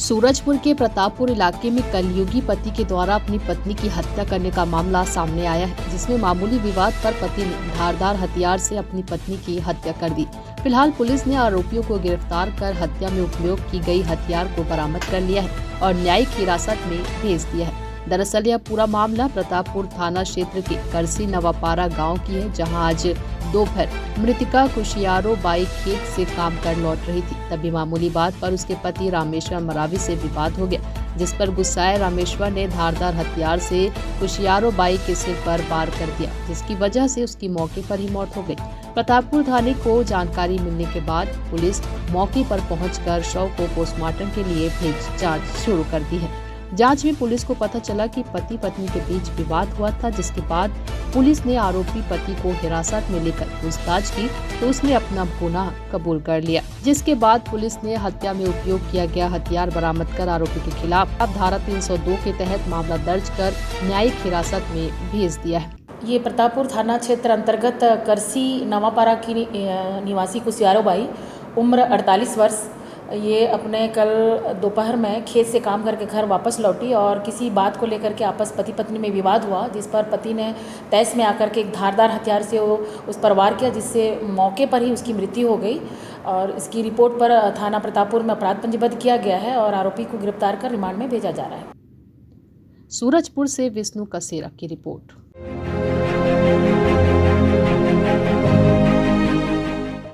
सूरजपुर के प्रतापपुर इलाके में कलयुगी पति के द्वारा अपनी पत्नी की हत्या करने का मामला सामने आया है, जिसमें मामूली विवाद पर पति ने धारदार हथियार से अपनी पत्नी की हत्या कर दी। फिलहाल पुलिस ने आरोपियों को गिरफ्तार कर हत्या में उपयोग की गई हथियार को बरामद कर लिया है और न्यायिक हिरासत में भेज दिया है। दरअसल यह पूरा मामला प्रतापपुर थाना क्षेत्र के करसी नवापारा गाँव की है, जहाँ आज दोपहर मृतका कुशियारो बाई खेत से काम कर लौट रही थी। तभी मामूली बात पर उसके पति रामेश्वर मरावी से विवाद हो गया, जिस पर गुस्साए रामेश्वर ने धारदार हथियार से कुशियारो बाई के सिर पर वार कर दिया, जिसकी वजह से उसकी मौके पर ही मौत हो गई। प्रतापपुर थाने को जानकारी मिलने के बाद पुलिस मौके पर पहुंचकर शव को पोस्टमार्टम के लिए भेज जांच शुरू कर दी है। जांच में पुलिस को पता चला कि पति पत्नी के बीच विवाद हुआ था, जिसके बाद पुलिस ने आरोपी पति को हिरासत में लेकर पूछताछ की तो उसने अपना गुनाह कबूल कर लिया, जिसके बाद पुलिस ने हत्या में उपयोग किया गया हथियार बरामद कर आरोपी के खिलाफ अब धारा 302 के तहत मामला दर्ज कर न्यायिक हिरासत में भेज दिया है। ये प्रतापपुर थाना क्षेत्र अंतर्गत करसी नवापारा की निवासी कुशियारो बाई उम्र 48 वर्ष ये अपने कल दोपहर में खेत से काम करके घर वापस लौटी और किसी बात को लेकर के आपस पति पत्नी में विवाद हुआ, जिस पर पति ने तैस में आकर के एक धारदार हथियार से उस पर वार किया, जिससे मौके पर ही उसकी मृत्यु हो गई। और इसकी रिपोर्ट पर थाना प्रतापपुर में अपराध पंजीबद्ध किया गया है और आरोपी को गिरफ्तार कर रिमांड में भेजा जा रहा है। सूरजपुर से विष्णु कसेरा की रिपोर्ट।